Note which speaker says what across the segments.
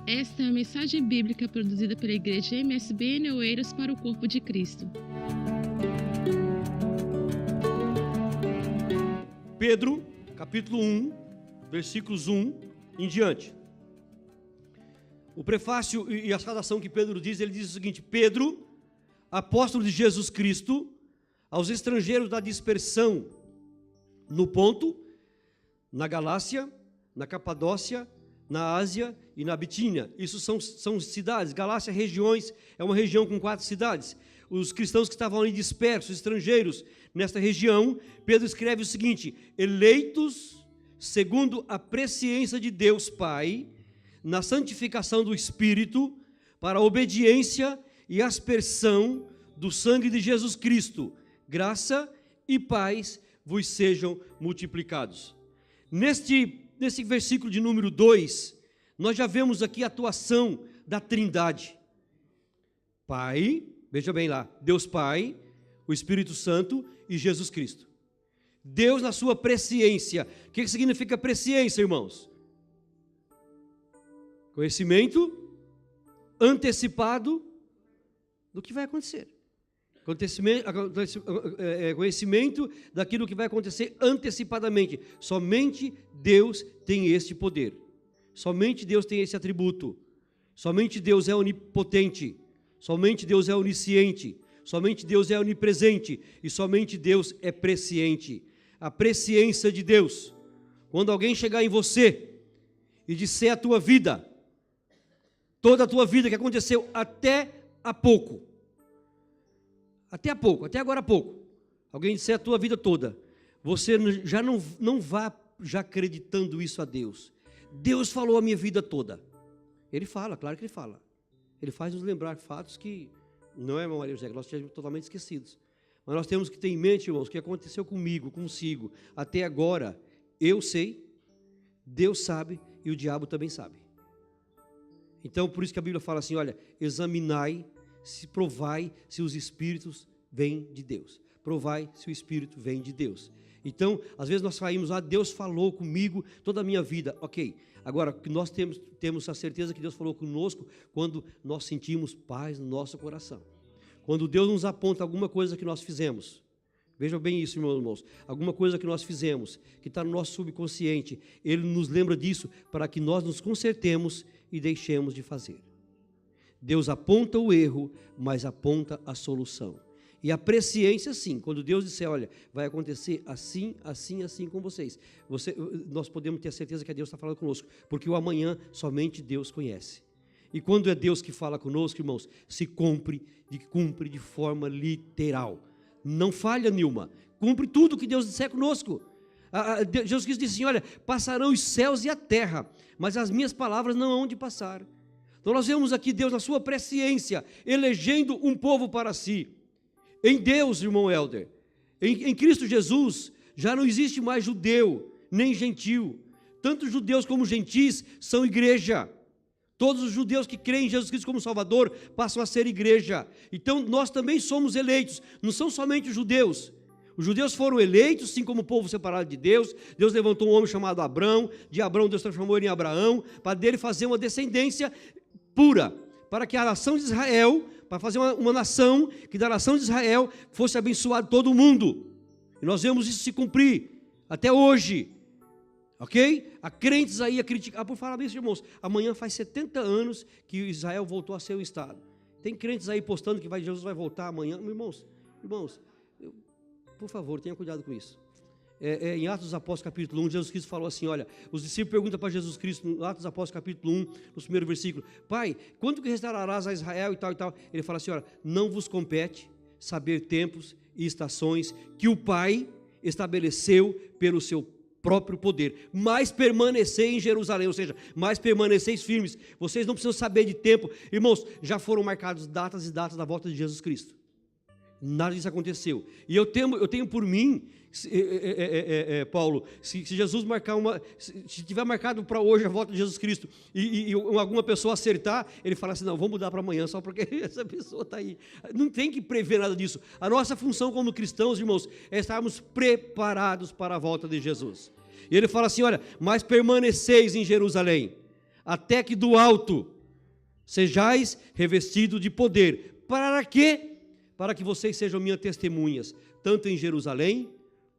Speaker 1: Esta é a mensagem bíblica produzida pela Igreja MSBN Oeiras para o Corpo de Cristo.
Speaker 2: Pedro, capítulo 1, versículos 1 em diante. O prefácio e a saudação que Pedro diz, ele diz o seguinte: Pedro, apóstolo de Jesus Cristo, aos estrangeiros da dispersão no Ponto, na Galácia, na Capadócia, na Ásia e na Bitínia. Isso são cidades. Galácia, regiões, é uma região com 4 cidades. Os cristãos que estavam ali dispersos, estrangeiros, nesta região, Pedro escreve o seguinte: eleitos segundo a presciência de Deus Pai, na santificação do Espírito, para a obediência e aspersão do sangue de Jesus Cristo, graça e paz vos sejam multiplicados. Nesse versículo de número 2, nós já vemos aqui a atuação da Trindade. Pai, veja bem lá, Deus Pai, o Espírito Santo e Jesus Cristo. Deus na sua presciência. O que significa presciência, irmãos? Conhecimento antecipado do que vai acontecer. Conhecimento daquilo que vai acontecer antecipadamente. Somente Deus tem este poder. Somente Deus tem esse atributo. Somente Deus é onipotente. Somente Deus é onisciente. Somente Deus é onipresente. E somente Deus é presciente. A presciência de Deus. Quando alguém chegar em você e disser a tua vida, toda a tua vida que aconteceu até há pouco, até agora há pouco, alguém disser a tua vida toda, você já não vá já acreditando isso a Deus. Deus falou a minha vida toda. Ele fala, claro que Ele fala. Ele faz nos lembrar fatos que, não é, Maria José, que nós estamos totalmente esquecidos. Mas nós temos que ter em mente, irmãos, o que aconteceu comigo, consigo, até agora. Eu sei, Deus sabe e o diabo também sabe. Então, por isso que a Bíblia fala assim, olha, examinai, se provai se os espíritos vêm de Deus. Provai se o espírito vem de Deus. Então, às vezes nós saímos, Deus falou comigo toda a minha vida. Ok, agora, nós temos a certeza que Deus falou conosco quando nós sentimos paz no nosso coração. Quando Deus nos aponta alguma coisa que nós fizemos. Vejam bem isso, meus irmãos. Alguma coisa que nós fizemos, que está no nosso subconsciente, Ele nos lembra disso para que nós nos consertemos e deixemos de fazer. Deus aponta o erro, mas aponta a solução. E a presciência, sim, quando Deus disser, olha, vai acontecer assim, assim, assim com vocês. Nós podemos ter a certeza que Deus está falando conosco, porque o amanhã somente Deus conhece. E quando é Deus que fala conosco, irmãos, se cumpre de forma literal. Não falha nenhuma. Cumpre tudo que Deus disser conosco. Jesus Cristo disse assim, olha, passarão os céus e a terra, mas as minhas palavras não hão de passar. Então nós vemos aqui Deus na sua presciência, elegendo um povo para si. Em Deus, irmão Helder, em Cristo Jesus, já não existe mais judeu, nem gentil. Tanto judeus como gentis são igreja. Todos os judeus que creem em Jesus Cristo como Salvador passam a ser igreja. Então nós também somos eleitos, não são somente os judeus. Os judeus foram eleitos, sim, como povo separado de Deus. Deus levantou um homem chamado Abrão. De Abrão, Deus transformou ele em Abraão, para dele fazer uma descendência pura, para que a nação de Israel, para fazer uma nação, que da nação de Israel fosse abençoado todo mundo. E nós vemos isso se cumprir até hoje. Ok? Há crentes aí a criticar, por falar disso, irmãos, amanhã faz 70 anos que Israel voltou a ser um Estado. Tem crentes aí postando que Jesus vai voltar amanhã. Irmãos, por favor, tenha cuidado com isso. Em Atos dos Apóstolos, capítulo 1, Jesus Cristo falou assim, olha, os discípulos perguntam para Jesus Cristo, no Atos dos Apóstolos, capítulo 1, no primeiro versículo, Pai, quando que restaurarás a Israel e tal e tal? Ele fala assim, olha, não vos compete saber tempos e estações que o Pai estabeleceu pelo seu próprio poder, mas permanecei em Jerusalém, ou seja, mas permaneceis firmes. Vocês não precisam saber de tempo. Irmãos, já foram marcadas datas e datas da volta de Jesus Cristo. Nada disso aconteceu. E eu tenho por mim, Paulo, se Jesus marcar se tiver marcado para hoje a volta de Jesus Cristo e alguma pessoa acertar, ele fala assim, não, vamos mudar para amanhã, só porque essa pessoa está aí. Não tem que prever nada disso. A nossa função como cristãos, irmãos, é estarmos preparados para a volta de Jesus. E ele fala assim, olha, mas permaneceis em Jerusalém, até que do alto Sejais revestidos de poder. Para quê? Para que vocês sejam minhas testemunhas, tanto em Jerusalém,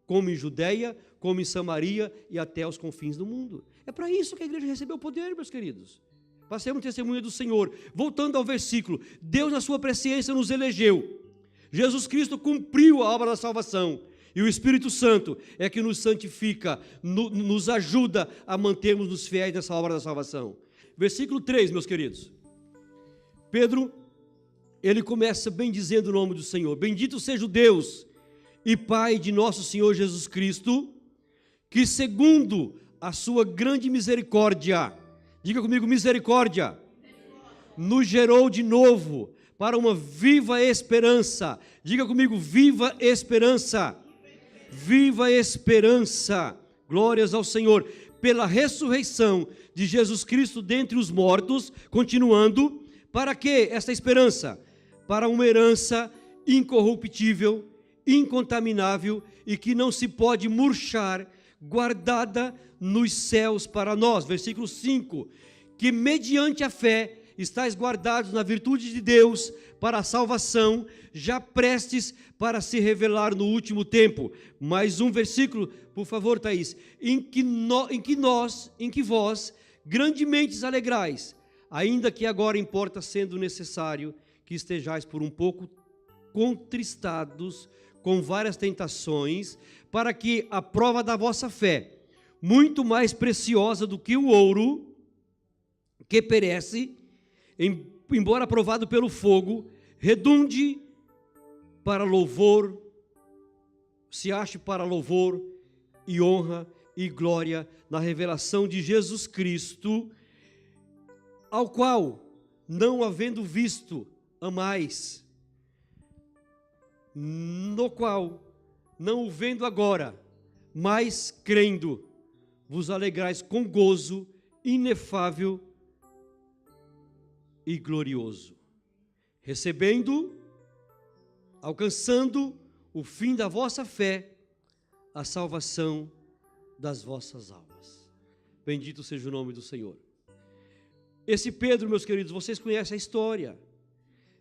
Speaker 2: como em Judeia, como em Samaria e até os confins do mundo. É para isso que a igreja recebeu o poder, meus queridos. Para sermos testemunha do Senhor. Voltando ao versículo, Deus na sua presciência nos elegeu. Jesus Cristo cumpriu a obra da salvação. E o Espírito Santo é que nos santifica, nos ajuda a mantermos-nos fiéis nessa obra da salvação. Versículo 3, meus queridos. Pedro, ele começa bem dizendo o nome do Senhor. Bendito seja o Deus e Pai de nosso Senhor Jesus Cristo, que segundo a sua grande misericórdia, diga comigo, misericórdia, nos gerou de novo para uma viva esperança. Diga comigo, viva esperança. Viva esperança. Glórias ao Senhor. Pela ressurreição de Jesus Cristo dentre os mortos, continuando, para que esta esperança? Para uma herança incorruptível, incontaminável e que não se pode murchar, guardada nos céus para nós. Versículo 5, que mediante a fé estáis guardados na virtude de Deus para a salvação, já prestes para se revelar no último tempo. Mais um versículo, por favor, Thaís. Em que vós grandemente alegrais, ainda que agora importa sendo necessário que estejais por um pouco contristados com várias tentações, para que a prova da vossa fé, muito mais preciosa do que o ouro, que perece, embora provado pelo fogo, redunde para louvor, se ache para louvor e honra e glória na revelação de Jesus Cristo, ao qual, não havendo visto, amais, no qual, não o vendo agora, mas crendo, vos alegrais com gozo inefável e glorioso, recebendo, alcançando o fim da vossa fé, a salvação das vossas almas. Bendito seja o nome do Senhor. Esse Pedro, meus queridos, vocês conhecem a história.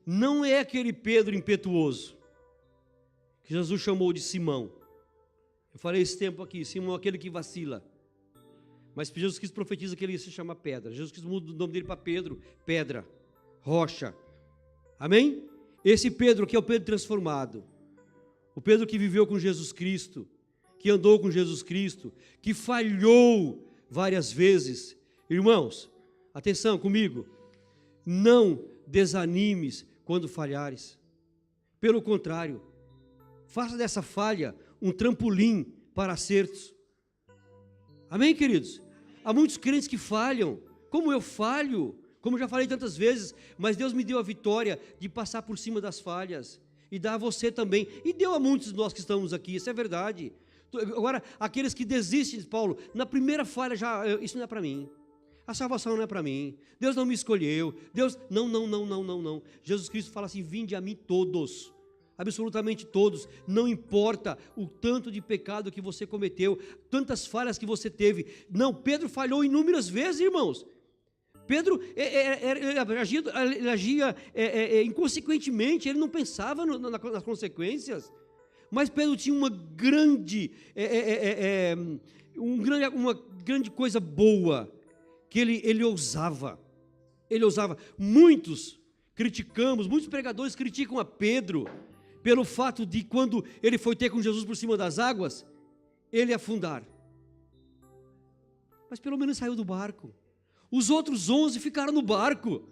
Speaker 2: Não é aquele Pedro impetuoso que Jesus chamou de Simão. Eu falei esse tempo aqui, Simão, aquele que vacila. Mas Jesus Cristo profetiza que ele se chama Pedra. Jesus Cristo muda o nome dele para Pedro, pedra, rocha. Amém? Esse Pedro que é o Pedro transformado. O Pedro que viveu com Jesus Cristo, que andou com Jesus Cristo, que falhou várias vezes. Irmãos, atenção comigo. Não desanimes quando falhares. Pelo contrário, faça dessa falha um trampolim para acertos. Amém, queridos? Há muitos crentes que falham, como eu falho, como já falei tantas vezes, mas Deus me deu a vitória de passar por cima das falhas, e dá a você também, e deu a muitos de nós que estamos aqui, isso é verdade. Agora, aqueles que desistem, Paulo, na primeira falha já, isso não é para mim, a salvação não é para mim, Deus não me escolheu, Deus, não. Jesus Cristo fala assim, vinde a mim todos, absolutamente todos, não importa o tanto de pecado que você cometeu, tantas falhas que você teve. Não, Pedro falhou inúmeras vezes, irmãos. Pedro ele agia inconsequentemente, ele não pensava nas consequências. Mas Pedro tinha uma grande coisa boa, que ele ousava. Ele ousava. Muitos pregadores criticam a Pedro, pelo fato de quando ele foi ter com Jesus por cima das águas, ele afundar. Mas pelo menos saiu do barco. Os outros 11 ficaram no barco.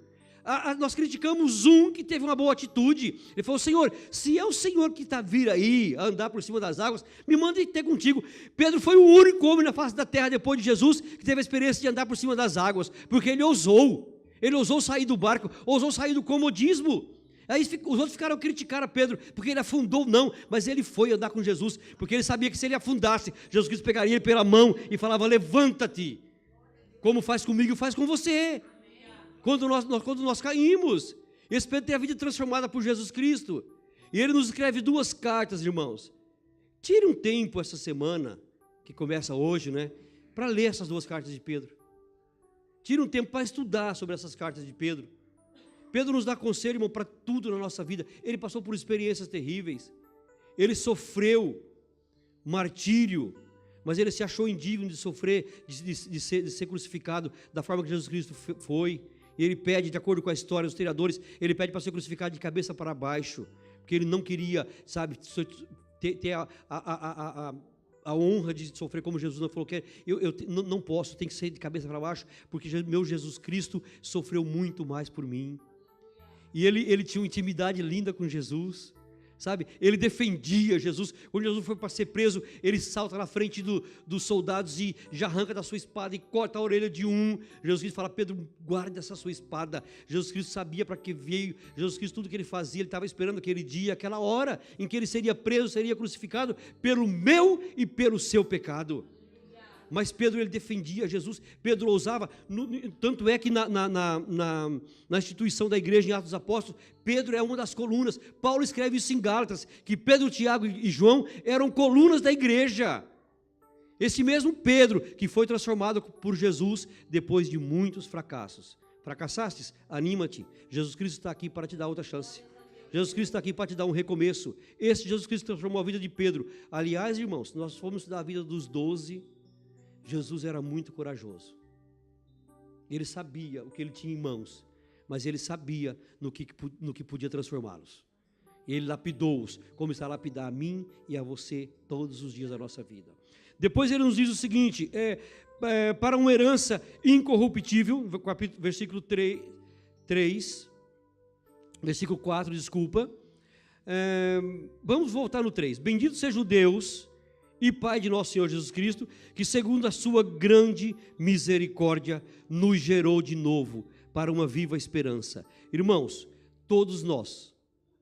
Speaker 2: Nós criticamos um que teve uma boa atitude. Ele falou, Senhor, se é o Senhor que está vir aí, a andar por cima das águas, me manda ter contigo. Pedro foi o único homem na face da terra, depois de Jesus, que teve a experiência de andar por cima das águas, porque ele ousou. Ele ousou sair do barco, ousou sair do comodismo. Aí os outros ficaram a criticar a Pedro, porque ele afundou, não, mas ele foi andar com Jesus, porque ele sabia que se ele afundasse, Jesus Cristo pegaria ele pela mão e falava, levanta-te, como faz comigo, faz com você. Quando nós caímos, esse Pedro tem a vida transformada por Jesus Cristo, e ele nos escreve 2 cartas, irmãos. Tire um tempo essa semana, que começa hoje, né, para ler essas 2 cartas de Pedro. Tire um tempo para estudar sobre essas cartas de Pedro. Pedro nos dá conselho, irmão, para tudo na nossa vida. Ele passou por experiências terríveis. Ele sofreu martírio, mas ele se achou indigno de sofrer, de ser crucificado da forma que Jesus Cristo foi. E ele pede, de acordo com a história dos historiadores, ele pede para ser crucificado de cabeça para baixo, porque ele não queria, sabe, ter a honra de sofrer como Jesus não falou que eu não posso, tem que ser de cabeça para baixo, porque meu Jesus Cristo sofreu muito mais por mim. E ele tinha uma intimidade linda com Jesus, sabe? Ele defendia Jesus. Quando Jesus foi para ser preso, ele salta na frente dos soldados e já arranca da sua espada e corta a orelha de um. Jesus Cristo fala: Pedro, guarda essa sua espada. Jesus Cristo sabia para que veio. Jesus Cristo, tudo que ele fazia, ele estava esperando aquele dia, aquela hora em que ele seria preso, seria crucificado pelo meu e pelo seu pecado. Mas Pedro, ele defendia Jesus. Pedro ousava, tanto é que na instituição da igreja em Atos dos Apóstolos, Pedro é uma das colunas. Paulo escreve isso em Gálatas, que Pedro, Tiago e João eram colunas da igreja. Esse mesmo Pedro que foi transformado por Jesus depois de muitos fracassos. Fracassastes? Anima-te. Jesus Cristo está aqui para te dar outra chance. Jesus Cristo está aqui para te dar um recomeço. Esse Jesus Cristo transformou a vida de Pedro. Aliás, irmãos, se nós formos estudar a vida dos 12, Jesus era muito corajoso. Ele sabia o que ele tinha em mãos, mas ele sabia no que podia transformá-los. Ele lapidou-os, como está a lapidar a mim e a você todos os dias da nossa vida. Depois ele nos diz o seguinte: para uma herança incorruptível, versículo 3, versículo 4, desculpa. Vamos voltar no 3. Bendito seja o Deus e Pai de nosso Senhor Jesus Cristo, que segundo a sua grande misericórdia, nos gerou de novo para uma viva esperança. Irmãos, todos nós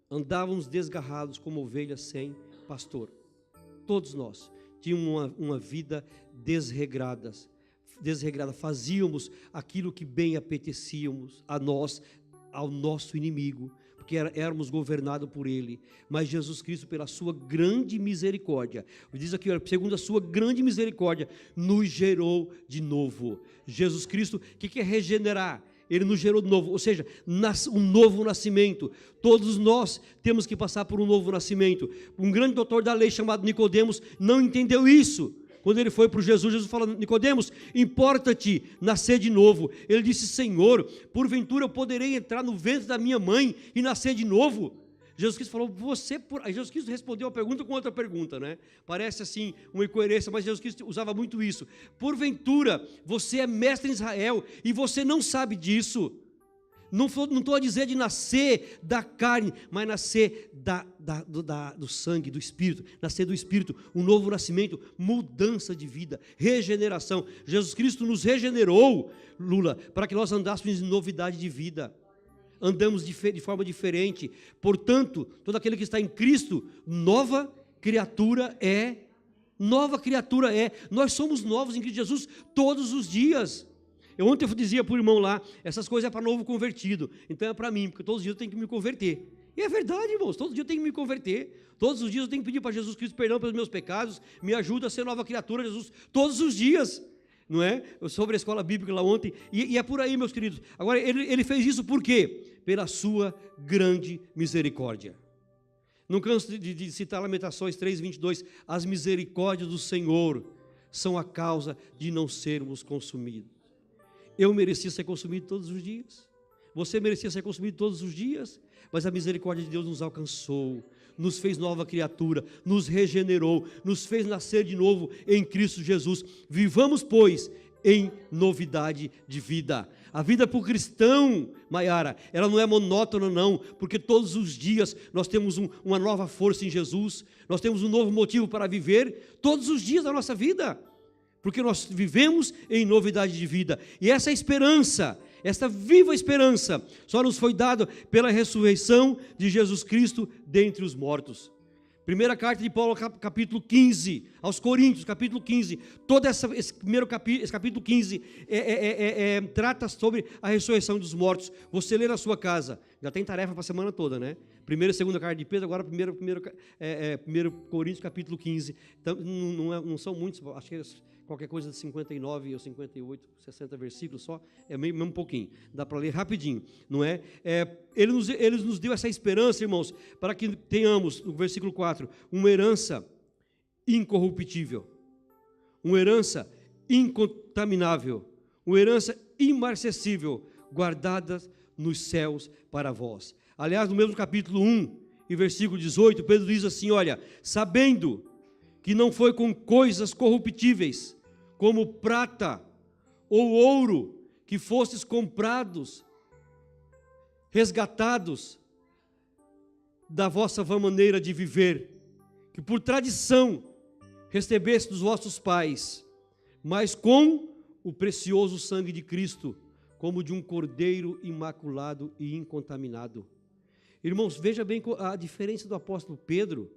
Speaker 2: andávamos desgarrados como ovelhas sem pastor. Todos nós tínhamos uma vida desregrada, fazíamos aquilo que bem apetecíamos a nós, ao nosso inimigo, porque éramos governados por ele. Mas Jesus Cristo, pela sua grande misericórdia, diz aqui, segundo a sua grande misericórdia, nos gerou de novo. Jesus Cristo, o que é regenerar? Ele nos gerou de novo, ou seja, um novo nascimento. Todos nós temos que passar por um novo nascimento. Um grande doutor da lei chamado Nicodemos não entendeu isso. Quando ele foi para Jesus, Jesus falou: Nicodemos, importa-te nascer de novo. Ele disse: Senhor, porventura eu poderei entrar no ventre da minha mãe e nascer de novo? Jesus Cristo falou: Aí Jesus Cristo respondeu a pergunta com outra pergunta, né? Parece assim uma incoerência, mas Jesus Cristo usava muito isso. Porventura você é mestre em Israel e você não sabe disso? Não estou a dizer de nascer da carne, mas nascer do sangue, do Espírito, nascer do Espírito, um novo nascimento, mudança de vida, regeneração. Jesus Cristo nos regenerou, Lula, para que nós andássemos em novidade de vida. Andamos de forma diferente. Portanto, todo aquele que está em Cristo, nova criatura é. Nova criatura é. Nós somos novos em Cristo Jesus todos os dias. Ontem eu dizia para o irmão lá: essas coisas é para novo convertido, então é para mim, porque todos os dias eu tenho que me converter. E é verdade, irmãos, todos os dias eu tenho que me converter. Todos os dias eu tenho que pedir para Jesus Cristo perdão pelos meus pecados, me ajuda a ser nova criatura, Jesus, todos os dias. Não é? Sobre a escola bíblica lá ontem, e é por aí, meus queridos. Agora, ele fez isso por quê? Pela sua grande misericórdia. Não canso de citar Lamentações 3:22, as misericórdias do Senhor são a causa de não sermos consumidos. Eu merecia ser consumido todos os dias, você merecia ser consumido todos os dias, mas a misericórdia de Deus nos alcançou, nos fez nova criatura, nos regenerou, nos fez nascer de novo em Cristo Jesus. Vivamos, pois, em novidade de vida. A vida para o cristão, Maiara, ela não é monótona não, porque todos os dias nós temos uma nova força em Jesus, nós temos um novo motivo para viver, todos os dias da nossa vida, porque nós vivemos em novidade de vida. E essa esperança, esta viva esperança, só nos foi dada pela ressurreição de Jesus Cristo dentre os mortos. Primeira carta de Paulo, capítulo 15, aos Coríntios, capítulo 15, todo esse capítulo 15 trata sobre a ressurreição dos mortos. Você lê na sua casa, já tem tarefa para a semana toda, né? Primeira e segunda carta de Pedro, agora primeiro Coríntios, capítulo 15. Então, não são muitos, acho que qualquer coisa de 59 ou 58, 60 versículos só, é mesmo um pouquinho, dá para ler rapidinho, não é? Ele nos deu essa esperança, irmãos, para que tenhamos, no versículo 4, uma herança incorruptível, uma herança incontaminável, uma herança imarcessível, guardada nos céus para vós. Aliás, no mesmo capítulo 1 e versículo 18, Pedro diz assim, olha, sabendo que não foi com coisas corruptíveis, como prata ou ouro, que fostes comprados, resgatados da vossa vã maneira de viver, que por tradição recebeste dos vossos pais, mas com o precioso sangue de Cristo, como de um cordeiro imaculado e incontaminado. Irmãos, veja bem a diferença do apóstolo Pedro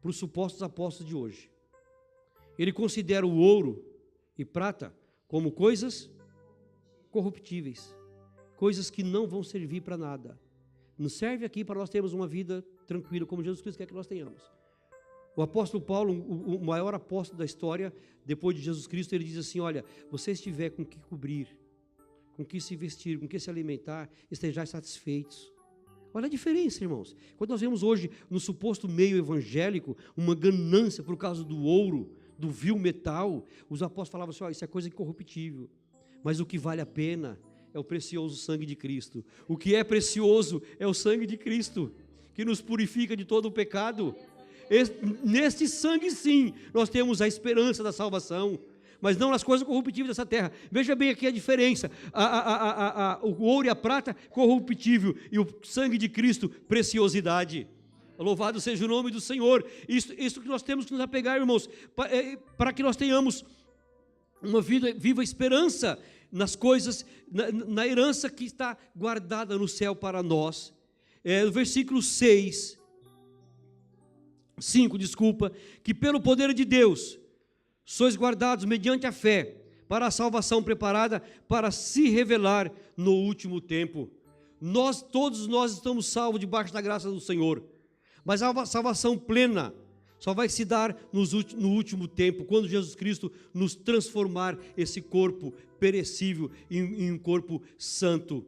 Speaker 2: para os supostos apóstolos de hoje. Ele considera o ouro e prata como coisas corruptíveis, coisas que não vão servir para nada. Não serve aqui para nós termos uma vida tranquila, como Jesus Cristo quer que nós tenhamos. O apóstolo Paulo, o maior apóstolo da história, depois de Jesus Cristo, ele diz assim, olha, vocês tiver com que cobrir, com que se vestir, com que se alimentar, estejais satisfeitos. Olha a diferença, irmãos. Quando nós vemos hoje, no suposto meio evangélico, uma ganância por causa do ouro, do vil metal, os apóstolos falavam assim, isso é coisa incorruptível, mas o que vale a pena é o precioso sangue de Cristo. O que é precioso é o sangue de Cristo, que nos purifica de todo o pecado. Neste sangue, sim, nós temos a esperança da salvação, mas não nas coisas corruptíveis dessa terra. Veja bem aqui a diferença, o ouro e a prata, corruptível, e o sangue de Cristo, preciosidade. Louvado seja o nome do Senhor. Isso que nós temos que nos apegar, irmãos, para que nós tenhamos uma viva esperança nas coisas, na herança que está guardada no céu para nós. No versículo 5, que pelo poder de Deus sois guardados mediante a fé para a salvação preparada para se revelar no último tempo. Todos nós estamos salvos debaixo da graça do Senhor, mas a salvação plena só vai se dar no último tempo, quando Jesus Cristo nos transformar esse corpo perecível em um corpo santo,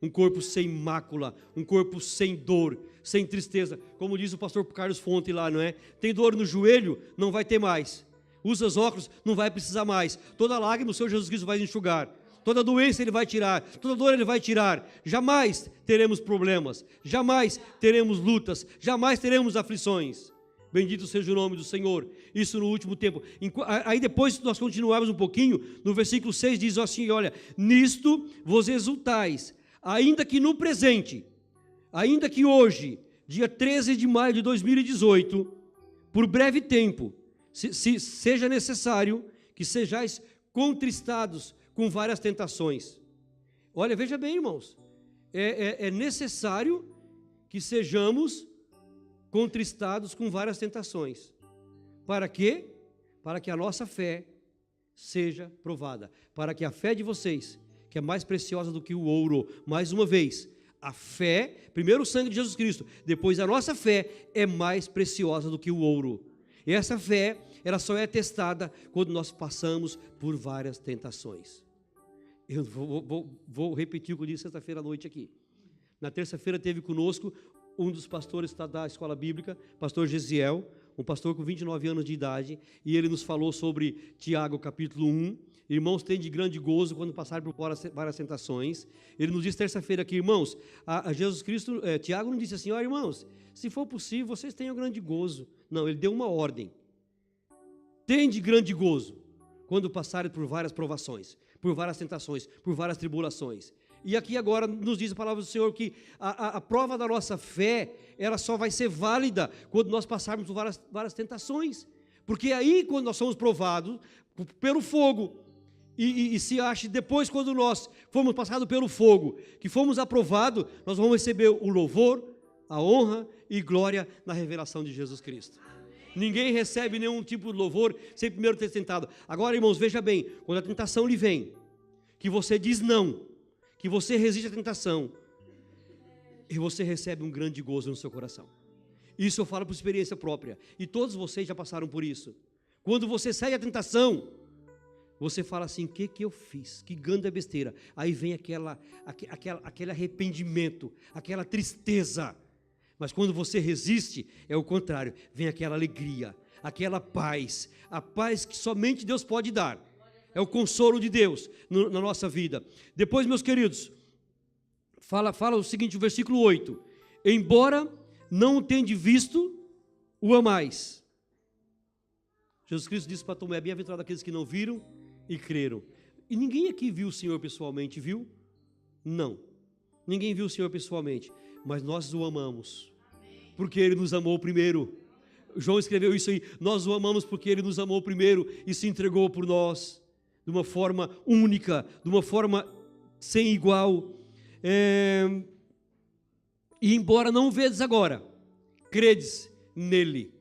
Speaker 2: um corpo sem mácula, um corpo sem dor, sem tristeza, como diz o pastor Carlos Fonte lá, não é? Tem dor no joelho? Não vai ter mais. Usa os óculos? Não vai precisar mais. Toda lágrima o Senhor Jesus Cristo vai enxugar. Toda doença Ele vai tirar, toda dor Ele vai tirar. Jamais teremos problemas, jamais teremos lutas, jamais teremos aflições. Bendito seja o nome do Senhor. Isso no último tempo. Aí depois nós continuarmos um pouquinho, no versículo 6 diz assim, olha, nisto vos exultais, ainda que no presente, ainda que hoje, dia 13 de maio de 2018, por breve tempo, se seja necessário que sejais contristados com várias tentações. Olha, veja bem, irmãos, é necessário que sejamos contristados com várias tentações. Para quê? Para que a nossa fé seja provada. Para que a fé de vocês, que é mais preciosa do que o ouro, mais uma vez, a fé, primeiro o sangue de Jesus Cristo, depois a nossa fé é mais preciosa do que o ouro. E essa fé, ela só é testada quando nós passamos por várias tentações. Eu vou repetir o que eu disse sexta-feira à noite aqui. Na terça-feira teve conosco um dos pastores da escola bíblica, pastor Gesiel, um pastor com 29 anos de idade, e ele nos falou sobre Tiago capítulo 1, irmãos, tem de grande gozo quando passarem por várias tentações. Ele nos disse terça-feira aqui, irmãos, a Jesus Cristo, Tiago não disse assim, irmãos, se for possível, vocês tenham grande gozo. Não, ele deu uma ordem. Tem de grande gozo quando passarem por várias provações, por várias tentações, por várias tribulações. E aqui agora nos diz a palavra do Senhor que a prova da nossa fé, ela só vai ser válida quando nós passarmos por várias tentações. Porque aí, quando nós somos provados pelo fogo, e se acha depois, quando nós fomos passados pelo fogo, que fomos aprovados, nós vamos receber o louvor, a honra e glória na revelação de Jesus Cristo. Ninguém recebe nenhum tipo de louvor sem primeiro ter tentado. Agora, irmãos, veja bem, quando a tentação lhe vem, que você diz não, que você resiste à tentação, e você recebe um grande gozo no seu coração. Isso eu falo por experiência própria, e todos vocês já passaram por isso. Quando você cede à tentação, você fala assim, o que eu fiz? Que ganda besteira. Aí vem aquele arrependimento, aquela tristeza. Mas quando você resiste, é o contrário. Vem aquela alegria, aquela paz. A paz que somente Deus pode dar. É o consolo de Deus na nossa vida. Depois, meus queridos, fala o seguinte, o versículo 8. Embora não o tenha visto, o amais. Jesus Cristo disse para Tomé, bem-aventurado aqueles que não viram e creram. E ninguém aqui viu o Senhor pessoalmente, viu? Não. Ninguém viu o Senhor pessoalmente, mas nós o amamos, porque Ele nos amou primeiro. João escreveu isso aí, nós o amamos porque Ele nos amou primeiro e se entregou por nós, de uma forma única, de uma forma sem igual. E embora não o vedes agora, credes nele.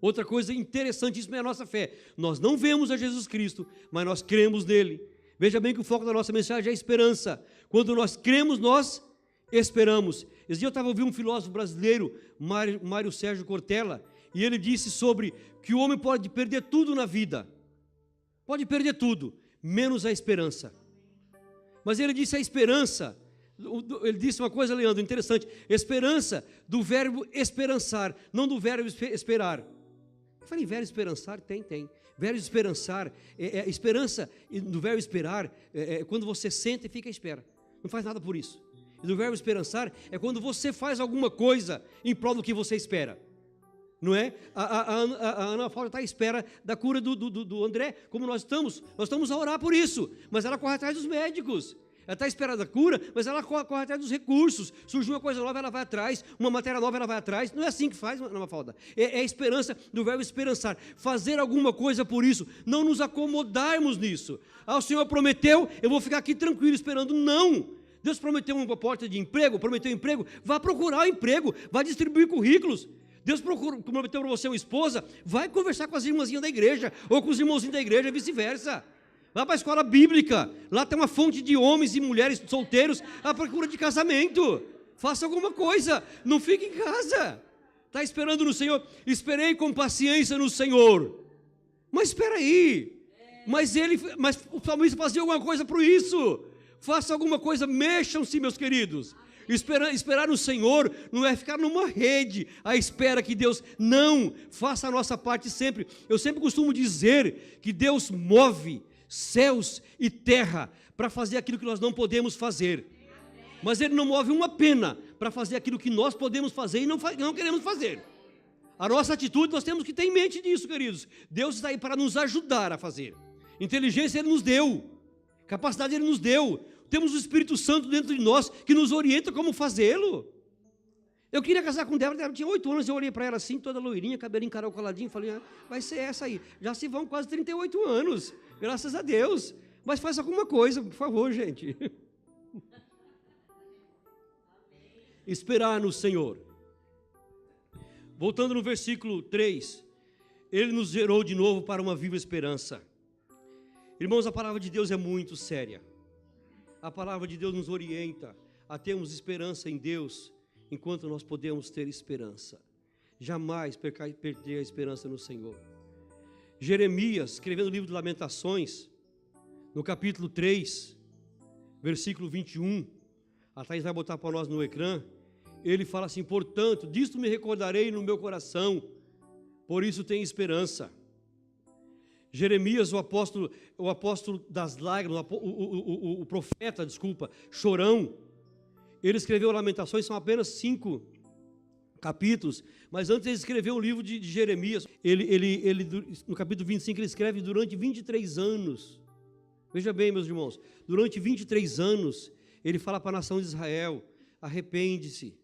Speaker 2: Outra coisa interessantíssima é a nossa fé. Nós não vemos a Jesus Cristo, mas nós cremos nele. Veja bem que o foco da nossa mensagem é a esperança. Quando nós cremos, nós esperamos. Esse dia eu estava ouvindo um filósofo brasileiro, Mário Sérgio Cortella, e ele disse sobre que o homem pode perder tudo na vida. Pode perder tudo, menos a esperança. Mas ele disse a esperança, ele disse uma coisa, Leandro, interessante, esperança do verbo esperançar, não do verbo esperar. Eu falei, verbo esperançar? Tem. Verbo esperançar, esperança do verbo esperar, quando você senta e fica à espera, não faz nada por isso. E do verbo esperançar é quando você faz alguma coisa em prol do que você espera. Não é? A Ana Paula está à espera da cura do André, como nós estamos a orar por isso, mas ela corre atrás dos médicos. Ela está à espera da cura, mas ela corre atrás dos recursos. Surgiu uma coisa nova, ela vai atrás. Uma matéria nova, ela vai atrás. Não é assim que faz, Ana Paula. É a esperança do verbo esperançar. Fazer alguma coisa por isso. Não nos acomodarmos nisso. O Senhor prometeu, eu vou ficar aqui tranquilo esperando. Não. Deus prometeu uma porta de emprego, prometeu emprego. Vá procurar o emprego, vá distribuir currículos. Deus prometeu para você uma esposa, vai conversar com as irmãzinhas da igreja, ou com os irmãozinhos da igreja, vice-versa. Vá para a escola bíblica, lá tem uma fonte de homens e mulheres solteiros à procura de casamento. Faça alguma coisa, não fique em casa. Está esperando no Senhor? Esperei com paciência no Senhor. Mas espera aí, mas o salmista fazia alguma coisa por isso. Faça alguma coisa, mexam-se, meus queridos. Esperar no Senhor não é ficar numa rede à espera que Deus não faça a nossa parte sempre. Eu sempre costumo dizer que Deus move céus e terra para fazer aquilo que nós não podemos fazer, mas Ele não move uma pena para fazer aquilo que nós podemos fazer e não queremos fazer. A nossa atitude nós temos que ter em mente disso, queridos. Deus está aí para nos ajudar a fazer. Inteligência Ele nos deu, capacidade Ele nos deu. Temos o Espírito Santo dentro de nós que nos orienta como fazê-lo. Eu queria casar com Débora, ela tinha 8 anos, eu olhei para ela assim, toda loirinha, cabelinho encaracoladinho, falei, vai ser essa aí. Já se vão quase 38 anos, graças a Deus. Mas faz alguma coisa, por favor, gente. Esperar no Senhor. Voltando no versículo 3, Ele nos gerou de novo para uma viva esperança. Irmãos, a palavra de Deus é muito séria. A palavra de Deus nos orienta a termos esperança em Deus, enquanto nós podemos ter esperança. Jamais perder a esperança no Senhor. Jeremias, escrevendo o livro de Lamentações, no capítulo 3, versículo 21, a Thaís vai botar para nós no ecrã, ele fala assim, portanto, disto me recordarei no meu coração, por isso tenho esperança. Jeremias, o apóstolo das lágrimas, o profeta, chorão, ele escreveu Lamentações, são apenas 5 capítulos, mas antes ele escreveu um livro de Jeremias, ele no capítulo 25 ele escreve durante 23 anos, veja bem meus irmãos, durante 23 anos, ele fala para a nação de Israel, arrepende-se,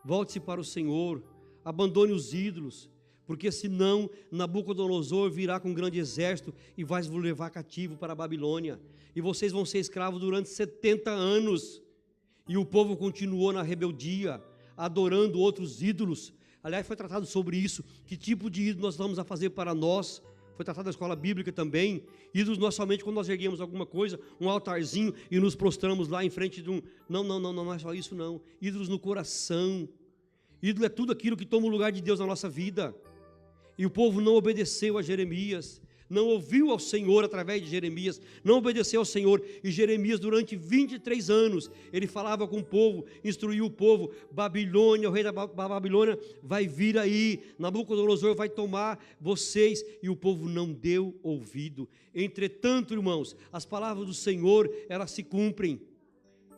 Speaker 2: volte-se para o Senhor, abandone os ídolos, porque senão Nabucodonosor virá com um grande exército e vai vos levar cativo para a Babilônia, e vocês vão ser escravos durante 70 anos, e o povo continuou na rebeldia, adorando outros ídolos. Aliás, foi tratado sobre isso, que tipo de ídolo nós vamos a fazer para nós, foi tratado na escola bíblica também, ídolos nós somente quando nós erguemos alguma coisa, um altarzinho e nos prostramos lá em frente de um, não é só isso não, ídolos no coração, ídolo é tudo aquilo que toma o lugar de Deus na nossa vida, e o povo não obedeceu a Jeremias, não ouviu ao Senhor através de Jeremias, não obedeceu ao Senhor. E Jeremias, durante 23 anos, ele falava com o povo, instruiu o povo: Babilônia, o rei da Babilônia vai vir aí, Nabucodonosor vai tomar vocês. E o povo não deu ouvido. Entretanto, irmãos, as palavras do Senhor, elas se cumprem,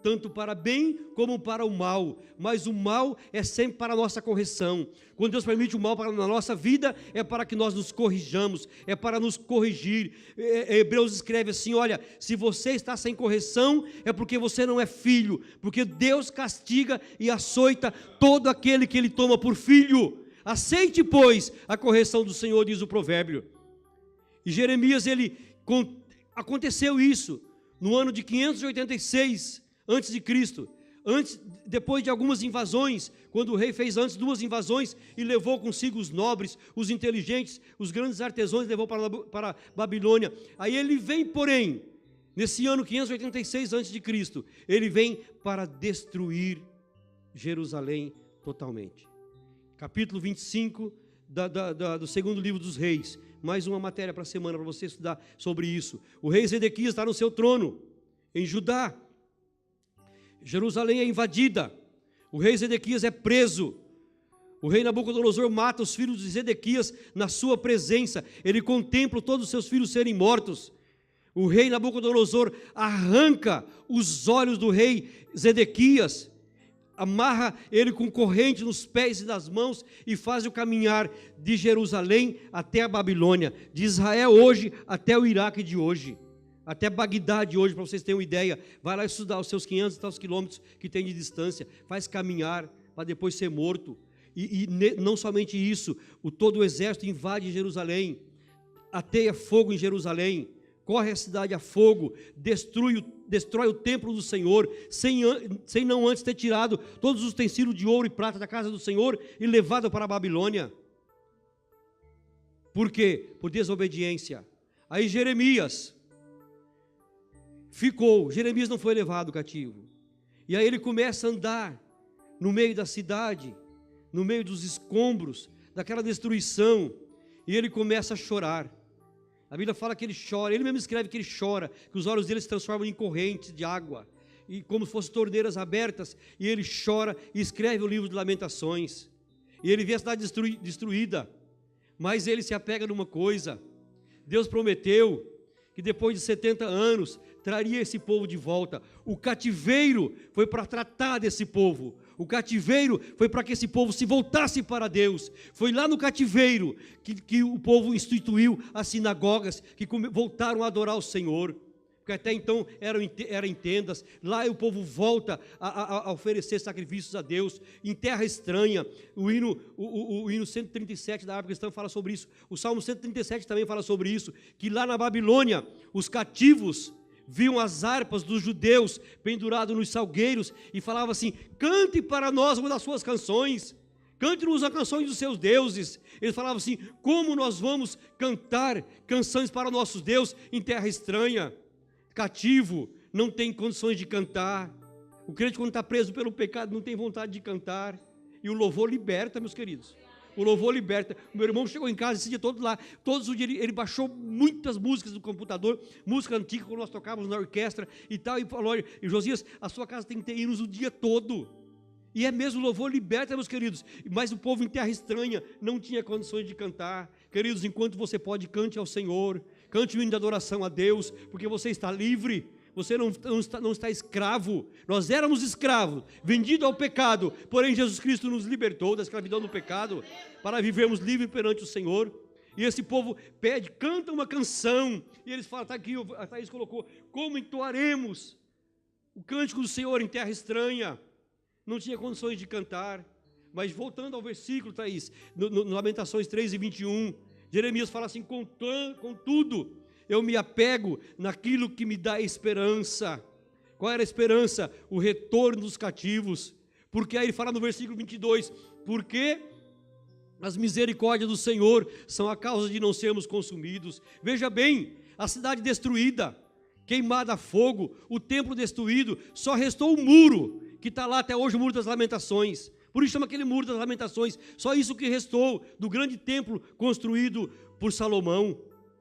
Speaker 2: tanto para bem como para o mal, mas o mal é sempre para a nossa correção. Quando Deus permite o mal na nossa vida, é para que nós nos corrijamos, é para nos corrigir. Hebreus escreve assim: olha, se você está sem correção, é porque você não é filho, porque Deus castiga e açoita todo aquele que Ele toma por filho. Aceite, pois, a correção do Senhor, diz o provérbio. E Jeremias, aconteceu isso no ano de 586 antes de Cristo, depois de algumas invasões, quando o rei fez antes 2 invasões e levou consigo os nobres, os inteligentes, os grandes artesãos, levou para Babilônia. Aí ele vem, porém, nesse ano 586 antes de Cristo, ele vem para destruir Jerusalém totalmente. Capítulo 25 do segundo livro dos reis, mais uma matéria para a semana para você estudar sobre isso. O rei Zedequias está no seu trono em Judá. Jerusalém é invadida, o rei Zedequias é preso, o rei Nabucodonosor mata os filhos de Zedequias na sua presença, ele contempla todos os seus filhos serem mortos. O rei Nabucodonosor arranca os olhos do rei Zedequias, amarra ele com corrente nos pés e nas mãos e faz o caminhar de Jerusalém até a Babilônia, de Israel hoje até o Iraque de hoje, até Bagdá de hoje, para vocês terem uma ideia. Vai lá estudar os seus 500 e tal quilômetros que tem de distância, faz caminhar para depois ser morto. E não somente isso, todo o exército invade Jerusalém, ateia fogo em Jerusalém, corre a cidade a fogo, destrói o templo do Senhor, sem não antes ter tirado todos os utensílios de ouro e prata da casa do Senhor e levado para a Babilônia. Por quê? Por desobediência. Aí Jeremias não foi levado cativo, e aí ele começa a andar no meio da cidade, no meio dos escombros, daquela destruição, e ele começa a chorar. A Bíblia fala que ele chora, ele mesmo escreve que ele chora, que os olhos dele se transformam em correntes de água, e como se fossem torneiras abertas, e ele chora e escreve o livro de Lamentações, e ele vê a cidade destruída, mas ele se apega numa coisa: Deus prometeu que depois de 70 anos, traria esse povo de volta. O cativeiro foi para tratar desse povo, o cativeiro foi para que esse povo se voltasse para Deus. Foi lá no cativeiro que o povo instituiu as sinagogas, que voltaram a adorar o Senhor, porque até então era em tendas. Lá o povo volta a oferecer sacrifícios a Deus, em terra estranha. O hino 137 da Harpa Cristã fala sobre isso, o Salmo 137 também fala sobre isso, que lá na Babilônia, os cativos viam as harpas dos judeus penduradas nos salgueiros e falavam assim: cante para nós uma das suas canções, cante-nos as canções dos seus deuses. Eles falavam assim: como nós vamos cantar canções para o nosso Deus em terra estranha? Cativo não tem condições de cantar. O crente, quando está preso pelo pecado, não tem vontade de cantar. E o louvor liberta, meus queridos. O louvor liberta. O meu irmão chegou em casa esse dia todo lá, todos os dias ele baixou muitas músicas do computador, música antiga, quando nós tocávamos na orquestra e tal, e falou: olha, Josias, a sua casa tem que ter hinos o dia todo. E é mesmo, o louvor liberta, meus queridos. Mas o povo em terra estranha não tinha condições de cantar. Queridos, enquanto você pode, cante ao Senhor, cante o hino de adoração a Deus, porque você está livre. Você não está escravo. Nós éramos escravos, vendidos ao pecado, porém Jesus Cristo nos libertou da escravidão do pecado, para vivermos livres perante o Senhor. E esse povo pede, canta uma canção, e eles falam, está aqui, a Thaís colocou: como entoaremos o cântico do Senhor em terra estranha? Não tinha condições de cantar. Mas voltando ao versículo, Thaís, no Lamentações 3:21, Jeremias fala assim: contudo, eu me apego naquilo que me dá esperança. Qual era a esperança? O retorno dos cativos. Porque aí ele fala no versículo 22, porque as misericórdias do Senhor são a causa de não sermos consumidos. Veja bem, a cidade destruída, queimada a fogo, o templo destruído, só restou o muro, que está lá até hoje, o Muro das Lamentações. Por isso chama aquele Muro das Lamentações. Só isso que restou do grande templo construído por Salomão.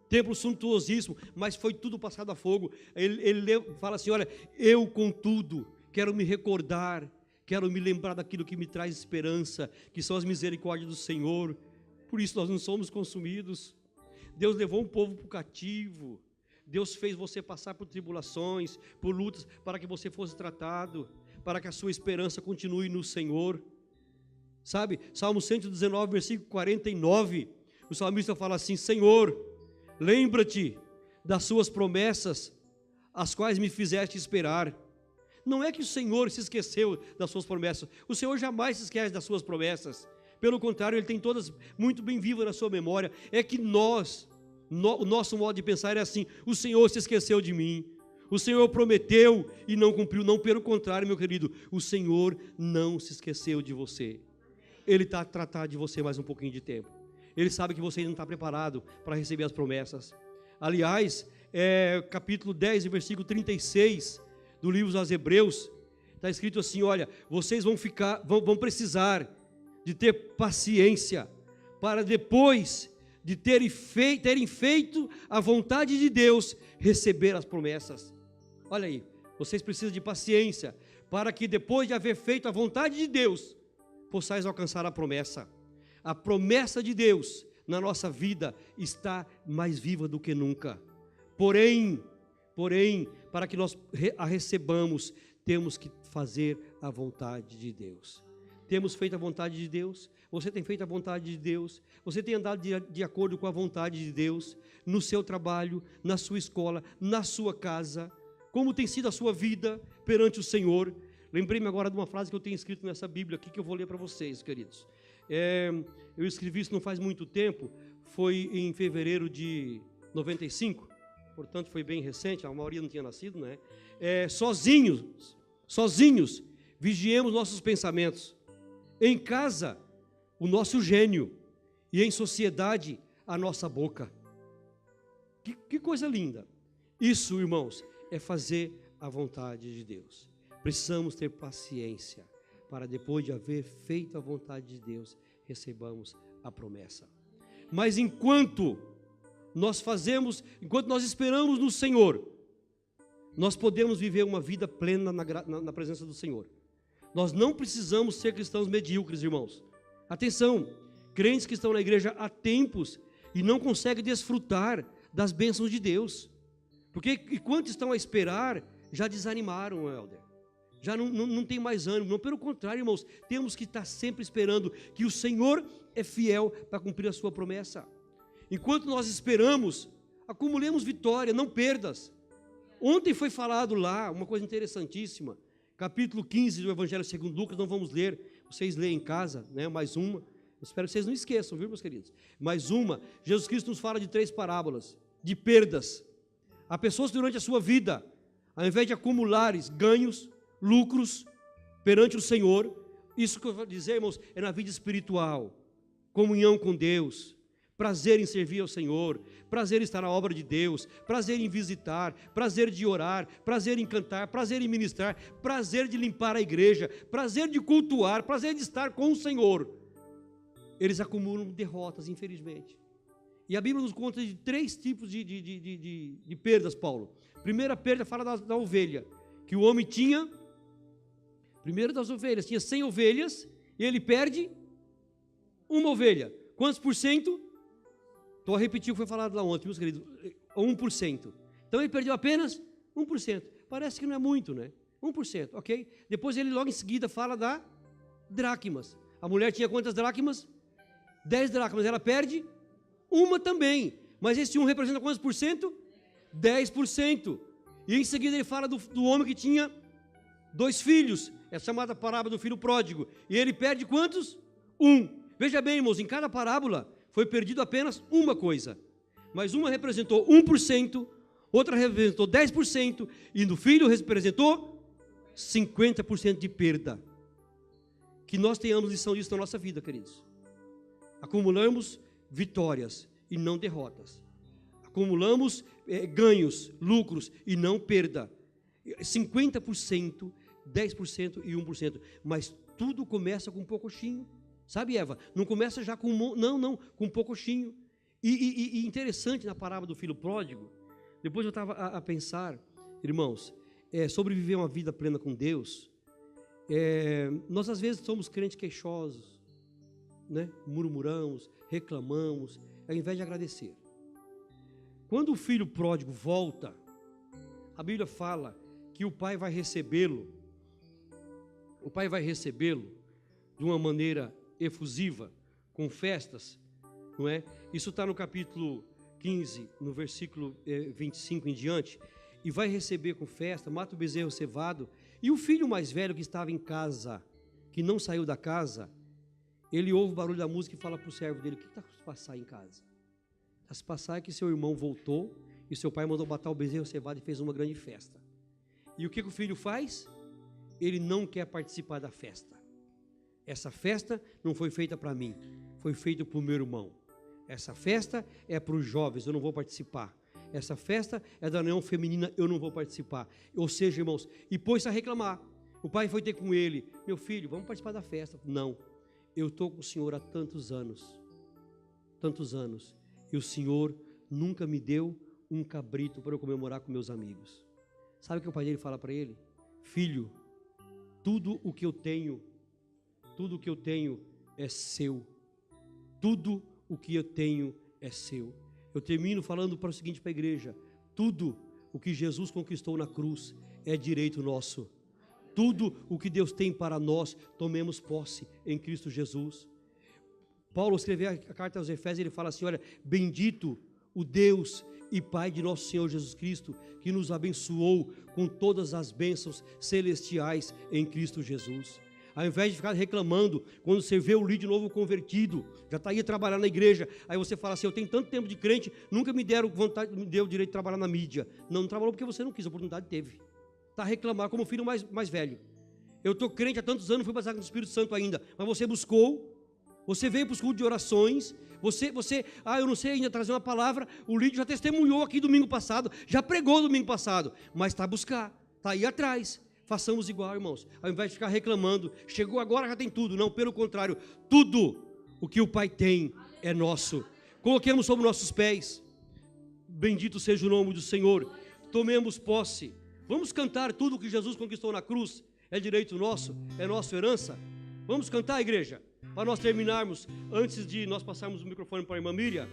Speaker 2: templo suntuosíssimo, mas foi tudo passado a fogo. Ele fala assim, olha, eu contudo quero me recordar, quero me lembrar daquilo que me traz esperança, que são as misericórdias do Senhor. Por isso nós não somos consumidos. Deus levou um povo para o cativo. Deus fez você passar por tribulações, por lutas, para que você fosse tratado, para que a sua esperança continue no Senhor. Sabe, Salmo 119, versículo 49, o salmista fala assim, Senhor, lembra-te das suas promessas, as quais me fizeste esperar. Não é que o Senhor se esqueceu das suas promessas, o Senhor jamais se esquece das suas promessas, pelo contrário, Ele tem todas muito bem vivas na sua memória. É que o nosso modo de pensar é assim, o Senhor se esqueceu de mim, o Senhor prometeu e não cumpriu. Não, pelo contrário, meu querido, o Senhor não se esqueceu de você. Ele está a tratar de você mais um pouquinho de tempo. Ele sabe que você ainda não está preparado para receber as promessas. Aliás, capítulo 10, versículo 36 do livro dos Hebreus, está escrito assim, olha, vocês vão precisar de ter paciência, para depois de terem feito a vontade de Deus, receber as promessas. Olha aí, vocês precisam de paciência, para que depois de haver feito a vontade de Deus, possais alcançar a promessa. A promessa de Deus na nossa vida está mais viva do que nunca. Porém, para que nós a recebamos, temos que fazer a vontade de Deus. Temos feito a vontade de Deus? Você tem feito a vontade de Deus? Você tem andado de acordo com a vontade de Deus? No seu trabalho, na sua escola, na sua casa? Como tem sido a sua vida perante o Senhor? Lembrei-me agora de uma frase que eu tenho escrito nessa Bíblia aqui, que eu vou ler para vocês, queridos. Eu escrevi isso não faz muito tempo, foi em fevereiro de 95, portanto foi bem recente, a maioria não tinha nascido, né? Sozinhos, vigiemos nossos pensamentos. Em casa, o nosso gênio, e em sociedade, a nossa boca. Que coisa linda. Isso, irmãos, é fazer a vontade de Deus. Precisamos ter paciência, para depois de haver feito a vontade de Deus, recebamos a promessa. Mas enquanto nós esperamos no Senhor, nós podemos viver uma vida plena na presença do Senhor. Nós não precisamos ser cristãos medíocres, irmãos. Atenção, crentes que estão na igreja há tempos e não conseguem desfrutar das bênçãos de Deus. Porque enquanto estão a esperar, já desanimaram, Helder. Já não tem mais ânimo. Não, pelo contrário, irmãos, temos que estar sempre esperando que o Senhor é fiel para cumprir a sua promessa. Enquanto nós esperamos, acumulemos vitória, não perdas. Ontem foi falado lá uma coisa interessantíssima. Capítulo 15 do Evangelho segundo Lucas, não vamos ler, vocês leem em casa, né? Mais uma, espero que vocês não esqueçam, viu, meus queridos? Mais uma, Jesus Cristo nos fala de 3 parábolas, de perdas. Há pessoas que durante a sua vida, ao invés de acumulares ganhos, lucros, perante o Senhor, isso que eu vou dizer, irmãos, é na vida espiritual, comunhão com Deus, prazer em servir ao Senhor, prazer em estar na obra de Deus, prazer em visitar, prazer de orar, prazer em cantar, prazer em ministrar, prazer de limpar a igreja, prazer de cultuar, prazer de estar com o Senhor. Eles acumulam derrotas, infelizmente. E a Bíblia nos conta de 3 tipos de perdas, Paulo. Primeira perda fala da ovelha, que o homem tinha, primeiro das ovelhas, tinha 100 ovelhas, e ele perde uma ovelha. Quantos por cento? Estou a repetir o que foi falado lá ontem, meus queridos, 1%. Então ele perdeu apenas 1%. Parece que não é muito, né? 1%, ok? Depois ele logo em seguida fala da dracmas. A mulher tinha quantas dracmas? 10 dracmas, ela perde uma também. Mas esse 1 representa quantos por cento? 10%. E em seguida ele fala do homem que tinha 2 filhos. É chamada parábola do filho pródigo. E ele perde quantos? 1. Veja bem, irmãos, em cada parábola foi perdido apenas uma coisa. Mas uma representou 1%, outra representou 10%, e no filho representou 50% de perda. Que nós tenhamos lição disso na nossa vida, queridos. Acumulamos vitórias e não derrotas. Acumulamos ganhos, lucros e não perda. 50%, 10% e 1%. Mas tudo começa com um pouquinho. Sabe, Eva? Não começa já com... Não, com um pouquinho. E interessante na parábola do filho pródigo, depois eu estava a pensar, irmãos, sobre viver uma vida plena com Deus. Nós às vezes somos crentes queixosos, né? Murmuramos, reclamamos, ao invés de agradecer. Quando o filho pródigo volta, a Bíblia fala que o pai vai recebê-lo de uma maneira efusiva, com festas, não é? Isso está no capítulo 15, no versículo 25 em diante, e vai receber com festa, mata o bezerro cevado, e o filho mais velho que estava em casa, que não saiu da casa, ele ouve o barulho da música e fala para o servo dele: o que está se passar em casa? Está se passar é que seu irmão voltou, e seu pai mandou matar o bezerro cevado e fez uma grande festa. E o que o filho faz? Ele não quer participar da festa. Essa festa não foi feita para mim, foi feita para o meu irmão. Essa festa é para os jovens, eu não vou participar. Essa festa é da união feminina, eu não vou participar. Ou seja, irmãos, e pôs-se a reclamar. O pai foi ter com ele: meu filho, vamos participar da festa. Não, eu estou com o Senhor há tantos anos, e o Senhor nunca me deu um cabrito para eu comemorar com meus amigos. Sabe o que o pai dele fala para ele? Filho, tudo o que eu tenho é seu. Tudo o que eu tenho é seu. Eu termino falando para o seguinte para a igreja: tudo o que Jesus conquistou na cruz é direito nosso. Tudo o que Deus tem para nós, tomemos posse em Cristo Jesus. Paulo escreveu a carta aos Efésios, ele fala assim: olha, bendito o Deus e Pai de nosso Senhor Jesus Cristo, que nos abençoou com todas as bênçãos celestiais em Cristo Jesus. Ao invés de ficar reclamando, quando você vê o líder novo convertido, já está aí a trabalhar na igreja, aí você fala assim: eu tenho tanto tempo de crente, nunca me deu direito de trabalhar na mídia. Não trabalhou porque você não quis, a oportunidade teve. Está a reclamar como o filho mais velho. Eu estou crente há tantos anos, fui batizado com o Espírito Santo ainda, mas você buscou, você veio para os cultos de orações, eu não sei ainda trazer uma palavra, o líder já testemunhou aqui domingo passado, já pregou domingo passado, mas está a buscar, está aí atrás. Façamos igual, irmãos, ao invés de ficar reclamando, chegou agora, já tem tudo. Não, pelo contrário, tudo o que o Pai tem é nosso. Coloquemos sobre nossos pés. Bendito seja o nome do Senhor. Tomemos posse. Vamos cantar tudo o que Jesus conquistou na cruz. É direito nosso, é nossa herança. Vamos cantar, igreja, para nós terminarmos, antes de nós passarmos o microfone para a irmã Miriam.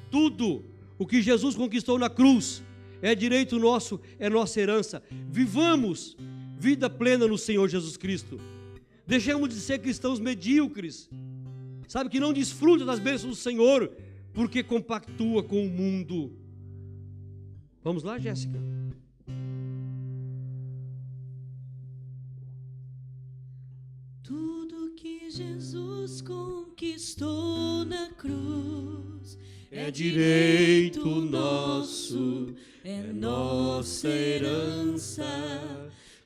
Speaker 2: Tudo o que Jesus conquistou na cruz é direito nosso, é nossa herança. Vivamos vida plena no Senhor Jesus Cristo. Deixemos de ser cristãos medíocres, sabe, que não desfrutam das bênçãos do Senhor, porque compactua com o mundo. Vamos lá, Jéssica?
Speaker 3: Tudo que Jesus conquistou na cruz é direito nosso, é nossa herança.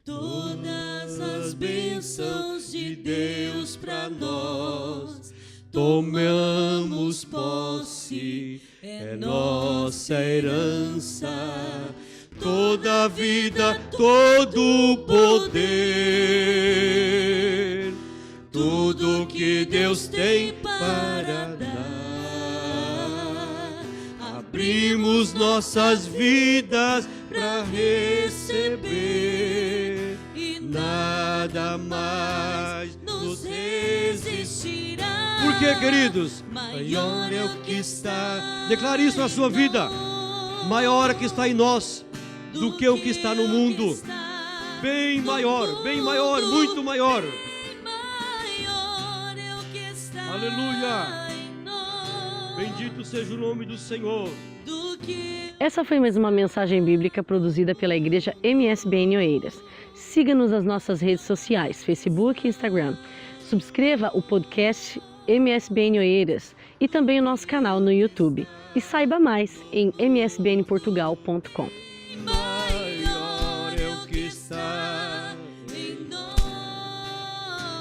Speaker 3: Todas as bênçãos de Deus para nós, tomamos posse, é nossa herança. Toda a vida, todo o poder, tudo que Deus tem para dar, abrimos nossas vidas para receber, e nada mais nos resistirá.
Speaker 2: Por que, queridos?
Speaker 3: Maior é o que está.
Speaker 2: Declare isso na sua vida. Maior é o que está em nós do que o que está no mundo. Bem maior, muito maior. Aleluia. Bendito seja o nome do Senhor.
Speaker 4: Essa foi mais uma mensagem bíblica produzida pela Igreja MSBN Oeiras. Siga-nos nas nossas redes sociais, Facebook e Instagram. Subscreva o podcast MSBN Oeiras e também o nosso canal no YouTube. E saiba mais em msbnportugal.com.